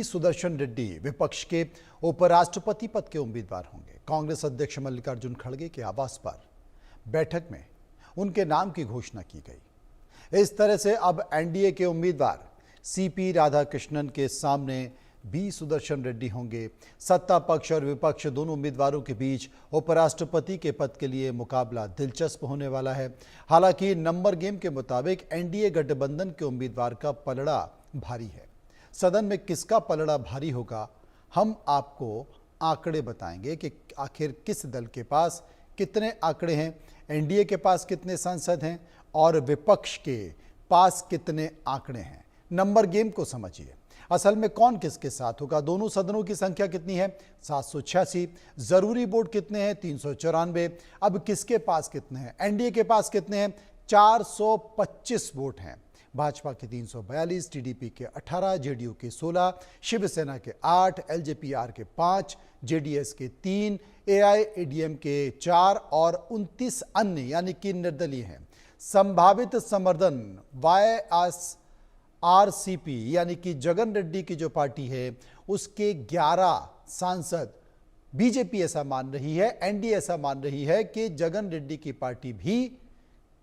सुदर्शन रेड्डी विपक्ष के उपराष्ट्रपति पद के उम्मीदवार होंगे। कांग्रेस अध्यक्ष मल्लिकार्जुन खड़गे के आवास पर बैठक में उनके नाम की घोषणा की गई। इस तरह से अब एनडीए के उम्मीदवार सीपी राधाकृष्णन के सामने बी सुदर्शन रेड्डी होंगे। सत्ता पक्ष और विपक्ष दोनों उम्मीदवारों के बीच उपराष्ट्रपति के पद के लिए मुकाबला दिलचस्प होने वाला है। हालांकि नंबर गेम के मुताबिक एनडीए गठबंधन के उम्मीदवार का पलड़ा भारी है। सदन में किसका पलड़ा भारी होगा, हम आपको आंकड़े बताएंगे कि आखिर किस दल के पास कितने आंकड़े हैं, एनडीए के पास कितने सांसद हैं और विपक्ष के पास कितने आंकड़े हैं। नंबर गेम को समझिए। असल में कौन किसके साथ होगा, दोनों सदनों की संख्या कितनी है 786, जरूरी वोट कितने हैं 394। अब किसके पास कितने हैं, एनडीए के पास कितने हैं 425 वोट हैं। भाजपा के 342, टीडीपी के 18, जेडीयू के 16, शिवसेना के 8, एलजेपी-आर के 5, जेडीएस के 3, एआईएडीएम के 4 और 29 अन्य यानी कि निर्दलीय हैं। संभावित समर्थन वाईएसआरसीपी यानी कि जगन रेड्डी की जो पार्टी है उसके 11 सांसद बीजेपी ऐसा मान रही है, एनडीए ऐसा मान रही है कि जगन रेड्डी की पार्टी भी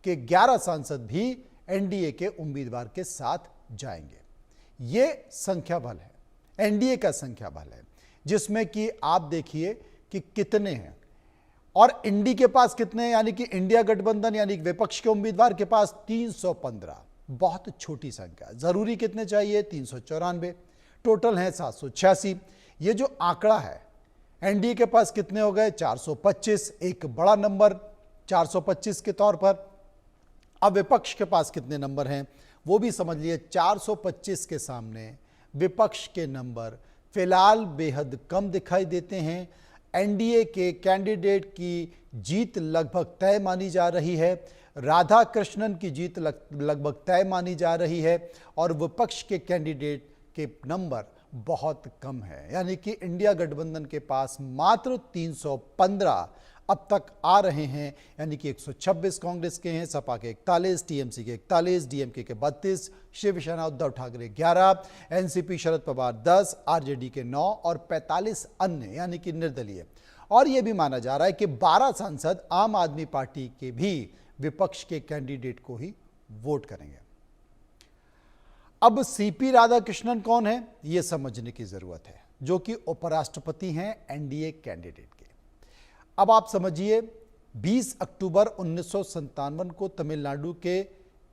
के 11 सांसद भी एनडीए के उम्मीदवार के साथ जाएंगे। ये संख्या बल है, एनडीए का संख्या बल है, जिसमें कि आप देखिए कि कितने हैं और इंडी के पास कितने हैं, यानी कि इंडिया गठबंधन यानी विपक्ष के उम्मीदवार के पास 315, बहुत छोटी संख्या। जरूरी कितने चाहिए 394, टोटल है 786। ये जो आंकड़ा है एनडीए के पास कितने हो गए 425, एक बड़ा नंबर 425 के तौर पर। अब विपक्ष के पास कितने नंबर हैं वो भी समझ लिए। 425 के सामने विपक्ष के नंबर फिलहाल बेहद कम दिखाई देते हैं। एनडीए के कैंडिडेट की जीत लगभग तय मानी जा रही है, राधाकृष्णन की जीत लगभग तय मानी जा रही है और विपक्ष के कैंडिडेट के नंबर बहुत कम है, यानी कि इंडिया गठबंधन के पास मात्र 315 अब तक आ रहे हैं, यानी कि 126 कांग्रेस के हैं, सपा के 41, टीएमसी के 41, डीएमके के 32, शिवसेना उद्धव ठाकरे 11, एनसीपी शरद पवार 10, आरजेडी के 9 और 45 अन्य यानी कि निर्दलीय। और यह भी माना जा रहा है कि 12 सांसद आम आदमी पार्टी के भी विपक्ष के कैंडिडेट को ही वोट करेंगे। अब सीपी राधाकृष्णन कौन है यह समझने की जरूरत है, जो कि उपराष्ट्रपति हैं एनडीए कैंडिडेट के। अब आप समझिए 20 अक्टूबर 1957 को तमिलनाडु के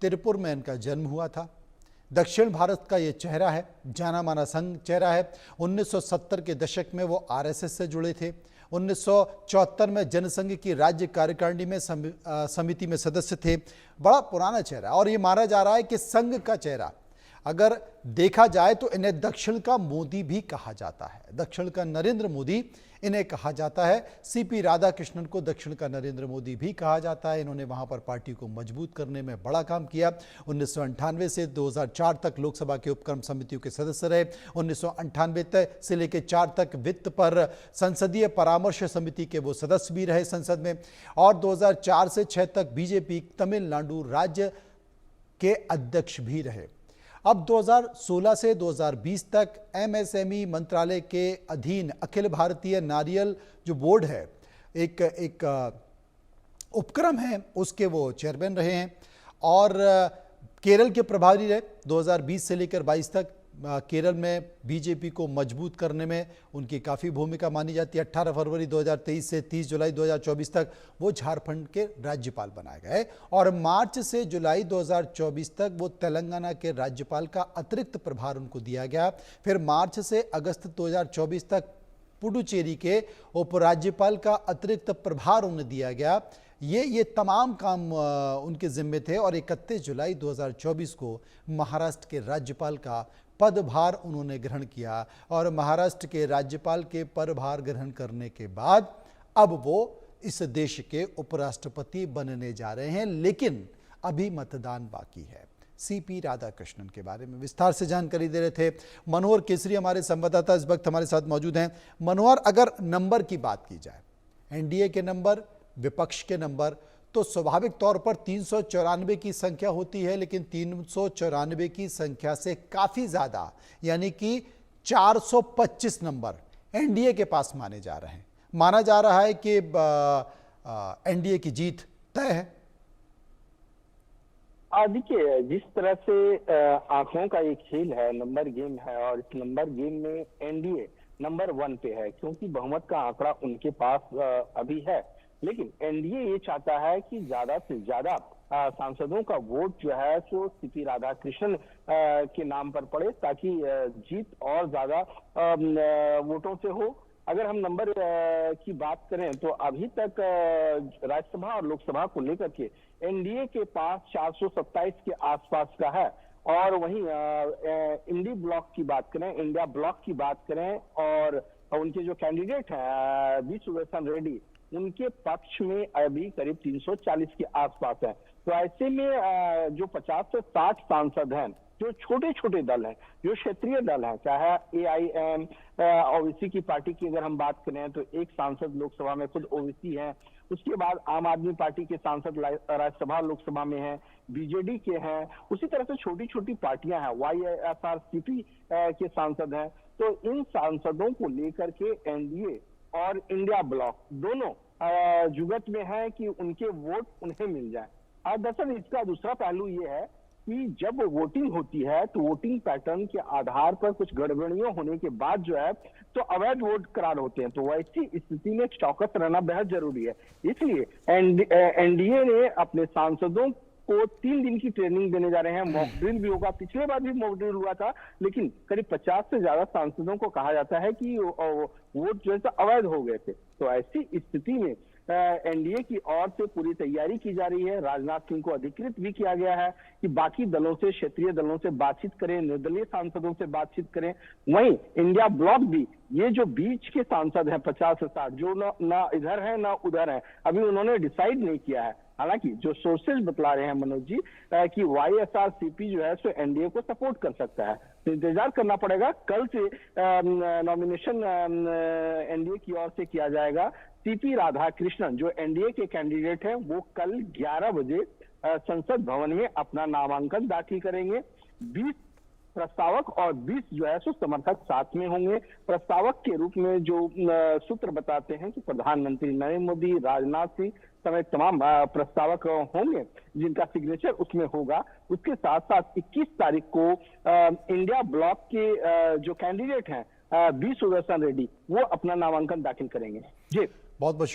तिरुपुर में इनका जन्म हुआ था। दक्षिण भारत का ये चेहरा है, जाना माना संघ चेहरा है। 1970 के दशक में वो आरएसएस से जुड़े थे। 1974 में जनसंघ की राज्य कार्यकारिणी में समिति में सदस्य थे। बड़ा पुराना चेहरा और ये माना जा रहा है कि संघ का चेहरा अगर देखा जाए तो इन्हें दक्षिण का मोदी भी कहा जाता है, दक्षिण का नरेंद्र मोदी इन्हें कहा जाता है। सीपी राधाकृष्णन को दक्षिण का नरेंद्र मोदी भी कहा जाता है। इन्होंने वहां पर पार्टी को मजबूत करने में बड़ा काम किया। 1998 से 2004 तक लोकसभा के उपक्रम समितियों के सदस्य रहे। 1998 से लेकर 4 तक वित्त पर संसदीय परामर्श समिति के वो सदस्य भी रहे संसद में। और 2004 से 6 तक बीजेपी तमिलनाडु राज्य के अध्यक्ष भी रहे। अब 2016 से 2020 तक एमएसएमई मंत्रालय के अधीन अखिल भारतीय नारियल जो बोर्ड है, एक उपक्रम है, उसके वो चेयरमैन रहे हैं और केरल के प्रभारी रहे। 2020 से लेकर 22 तक केरल में बीजेपी को मजबूत करने में उनकी काफ़ी भूमिका मानी जाती है। 18 फरवरी 2023 से 30 जुलाई 2024 तक वो झारखंड के राज्यपाल बनाए गए और मार्च से जुलाई 2024 तक वो तेलंगाना के राज्यपाल का अतिरिक्त प्रभार उनको दिया गया। फिर मार्च से अगस्त 2024 तक पुडुचेरी के उपराज्यपाल का अतिरिक्त प्रभार उन्हें दिया गया। ये तमाम काम उनके जिम्मे थे और 31 जुलाई 2024 को महाराष्ट्र के राज्यपाल का पदभार उन्होंने ग्रहण किया और महाराष्ट्र के राज्यपाल के पदभार ग्रहण करने के बाद अब वो इस देश के उपराष्ट्रपति बनने जा रहे हैं। लेकिन अभी मतदान बाकी है। सीपी राधाकृष्णन के बारे में विस्तार से जानकारी दे रहे थे मनोहर केसरी, हमारे संवाददाता इस वक्त हमारे साथ मौजूद हैं। मनोहर, अगर नंबर की बात की जाए, एनडीए के नंबर, विपक्ष के नंबर, तो स्वाभाविक तौर पर 394 की संख्या होती है, लेकिन 394 की संख्या से काफ़ी ज़्यादा यानी कि 425 नंबर एनडीए के पास माने जा रहे हैं। माना जा रहा है कि एनडीए की जीत तय है। देखिए, जिस तरह से आंकड़ों का एक खेल है, नंबर गेम है, और इस नंबर गेम में एनडीए नंबर 1 पे है क्योंकि बहुमत का आंकड़ा उनके पास अभी है। लेकिन एनडीए ये चाहता है कि ज्यादा से ज्यादा सांसदों का वोट जो है सो सीपी राधाकृष्णन के नाम पर पड़े ताकि जीत और ज्यादा वोटों से हो। अगर हम नंबर की बात करें तो अभी तक राज्यसभा और लोकसभा को लेकर के एनडीए के पास 427 के आसपास का है। और वहीं इंडी ब्लॉक की बात करें, इंडिया ब्लॉक की बात करें, और उनके जो कैंडिडेट हैं वी सुदर्शन रेड्डी, उनके पक्ष में अभी करीब 340 के आसपास है। तो ऐसे में जो 50 से 60 सांसद हैं, जो छोटे छोटे दल हैं, जो क्षेत्रीय दल हैं, चाहे एआईएम ओबीसी की पार्टी की अगर हम बात करें तो एक सांसद लोकसभा में खुद ओबीसी है। उसके बाद आम आदमी पार्टी के सांसद राज्यसभा लोकसभा में हैं, बीजेडी के हैं। उसी तरह से छोटी छोटी पार्टियां हैं, वाईएसआरसीपी के सांसद हैं। तो इन सांसदों को लेकर के एनडीए और इंडिया ब्लॉक दोनों जुगत में है कि उनके वोट उन्हें मिल जाए। दरअसल इसका दूसरा पहलू ये है कि जब वोटिंग होती है तो वोटिंग पैटर्न के आधार पर कुछ गड़बड़ियों होने के बाद जो है तो अवैध वोट करार होते हैं। तो वैसी स्थिति में चौकस रहना बेहद जरूरी है। इसलिए एनडीए ने अपने सांसदों को 3 दिन की ट्रेनिंग देने जा रहे हैं। मॉक ड्रिल भी होगा, पिछले बार भी मॉक ड्रिल हुआ था, लेकिन करीब 50 से ज्यादा सांसदों को कहा जाता है कि वोट जो है अवैध हो गए थे। तो ऐसी स्थिति में एनडीए की ओर से पूरी तैयारी की जा रही है। राजनाथ सिंह को अधिकृत भी किया गया है कि बाकी दलों से, क्षेत्रीय दलों से बातचीत करें, निर्दलीय सांसदों से बातचीत करें। वहीं इंडिया ब्लॉक भी, ये जो बीच के सांसद हैं 50 से 60, जो ना इधर है ना उधर है, अभी उन्होंने डिसाइड नहीं किया है। हालांकि जो सोर्सेज बतला रहे हैं मनोज जी कि वाईएसआरसीपी जो है सो एनडीए को सपोर्ट कर सकता है। तो इंतजार करना पड़ेगा। कल से नॉमिनेशन एनडीए की ओर से किया जाएगा। सीपी राधाकृष्णन जो एनडीए के कैंडिडेट हैं वो कल 11 बजे संसद भवन में अपना नामांकन दाखिल करेंगे। 20 प्रस्तावक और 20 जो है सो समर्थक साथ में होंगे। प्रस्तावक के रूप में जो सूत्र बताते हैं कि प्रधानमंत्री नरेंद्र मोदी, राजनाथ सिंह समेत तमाम प्रस्तावक होंगे जिनका सिग्नेचर उसमें होगा। उसके साथ साथ 21 तारीख को इंडिया ब्लॉक के जो कैंडिडेट हैं वी सुदर्शन रेड्डी, वो अपना नामांकन दाखिल करेंगे। जी बहुत बहुत